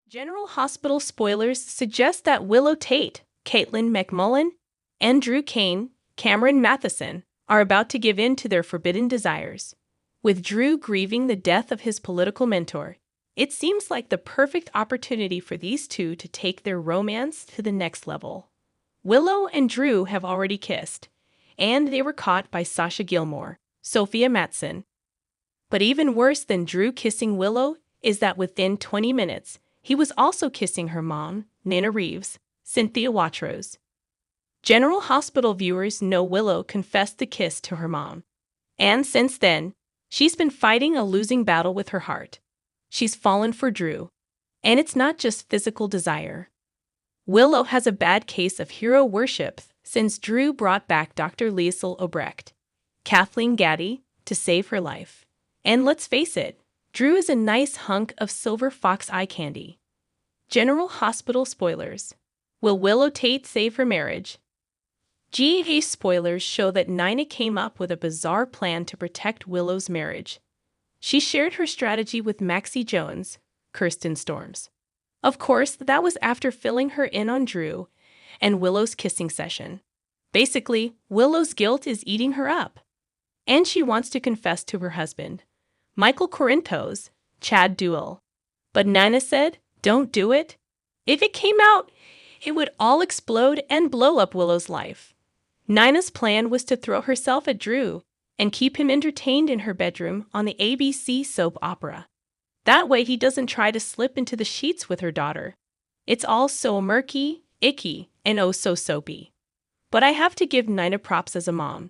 General Hospital spoilers suggest that Willow Tate, Caitlin McMullen, and Drew Cain, Cameron Matheson, are about to give in to their forbidden desires. With Drew grieving the death of his political mentor, it seems like the perfect opportunity for these two to take their romance to the next level. Willow and Drew have already kissed, and they were caught by Sasha Gilmore, Sophia Matson. But even worse than Drew kissing Willow is that within 20 minutes, he was also kissing her mom, Nina Reeves, Cynthia Watros. General Hospital viewers know Willow confessed the kiss to her mom. And since then, she's been fighting a losing battle with her heart. She's fallen for Drew. And it's not just physical desire. Willow has a bad case of hero worship since Drew brought back Dr. Liesl Obrecht, Kathleen Gaddy, to save her life. And let's face it, Drew is a nice hunk of silver fox eye candy. General Hospital spoilers. Will Willow Tate save her marriage? GAA spoilers show that Nina came up with a bizarre plan to protect Willow's marriage. She shared her strategy with Maxie Jones, Kirsten Storms. Of course, that was after filling her in on Drew and Willow's kissing session. Basically, Willow's guilt is eating her up. And she wants to confess to her husband, Michael Corinthos, Chad Duell. But Nina said, don't do it. If it came out, it would all explode and blow up Willow's life. Nina's plan was to throw herself at Drew and keep him entertained in her bedroom on the ABC soap opera. That way he doesn't try to slip into the sheets with her daughter. It's all so murky, icky, and oh so soapy. But I have to give Nina props as a mom.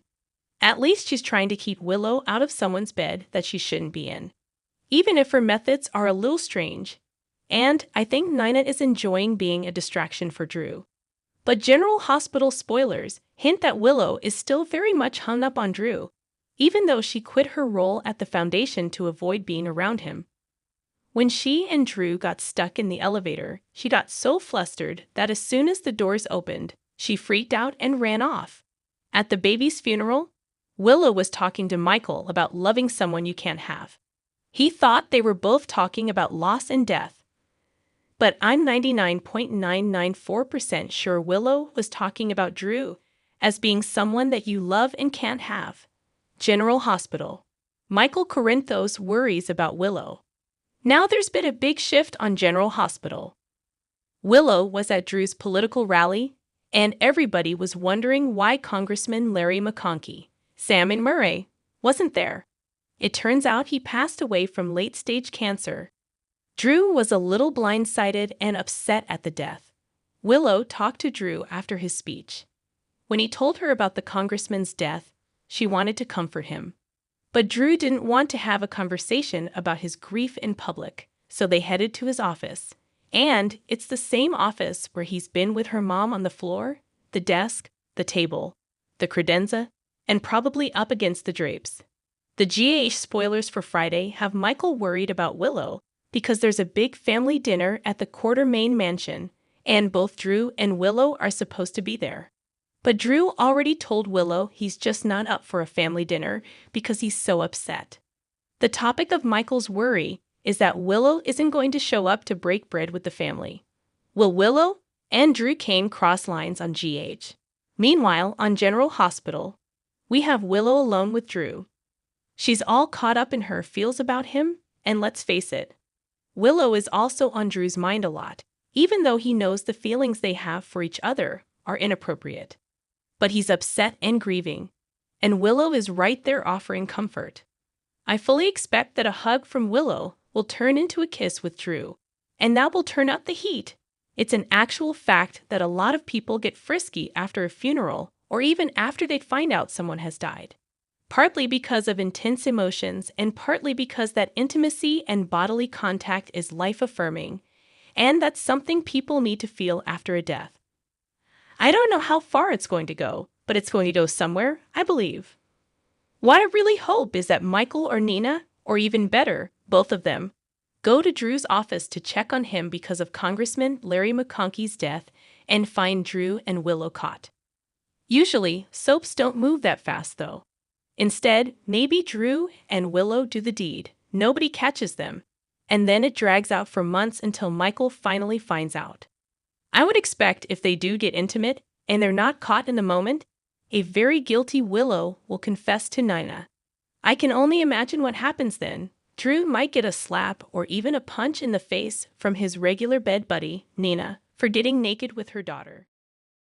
At least she's trying to keep Willow out of someone's bed that she shouldn't be in. Even if her methods are a little strange. And I think Nina is enjoying being a distraction for Drew. But General Hospital spoilers hint that Willow is still very much hung up on Drew, even though she quit her role at the foundation to avoid being around him. When she and Drew got stuck in the elevator, she got so flustered that as soon as the doors opened, she freaked out and ran off. At the baby's funeral, Willow was talking to Michael about loving someone you can't have. He thought they were both talking about loss and death. But I'm 99.994% sure Willow was talking about Drew as being someone that you love and can't have. General Hospital. Michael Corinthos worries about Willow. Now there's been a big shift on General Hospital. Willow was at Drew's political rally, and everybody was wondering why Congressman Larry McConkey, Salmon Murray, wasn't there. It turns out he passed away from late-stage cancer. Drew was a little blindsided and upset at the death. Willow talked to Drew after his speech. When he told her about the congressman's death, she wanted to comfort him. But Drew didn't want to have a conversation about his grief in public, so they headed to his office. And it's the same office where he's been with her mom on the floor, the desk, the table, the credenza, and probably up against the drapes. The GAH spoilers for Friday have Michael worried about Willow because there's a big family dinner at the Quartermaine mansion, and both Drew and Willow are supposed to be there. But Drew already told Willow he's just not up for a family dinner because he's so upset. The topic of Michael's worry is that Willow isn't going to show up to break bread with the family. Will Willow and Drew Cain cross lines on GH? Meanwhile, on General Hospital, we have Willow alone with Drew. She's all caught up in her feels about him, and let's face it, Willow is also on Drew's mind a lot, even though he knows the feelings they have for each other are inappropriate. But he's upset and grieving, and Willow is right there offering comfort. I fully expect that a hug from Willow will turn into a kiss with Drew, and that will turn up the heat. It's an actual fact that a lot of people get frisky after a funeral or even after they find out someone has died. Partly because of intense emotions and partly because that intimacy and bodily contact is life-affirming, and that's something people need to feel after a death. I don't know how far it's going to go, but it's going to go somewhere, I believe. What I really hope is that Michael or Nina, or even better, both of them, go to Drew's office to check on him because of Congressman Larry McConkey's death and find Drew and Willow caught. Usually, soaps don't move that fast, though. Instead, maybe Drew and Willow do the deed. Nobody catches them. and then it drags out for months until Michael finally finds out. I would expect if they do get intimate and they're not caught in the moment, a very guilty Willow will confess to Nina. I can only imagine what happens then. Drew might get a slap or even a punch in the face from his regular bed buddy, Nina, for getting naked with her daughter.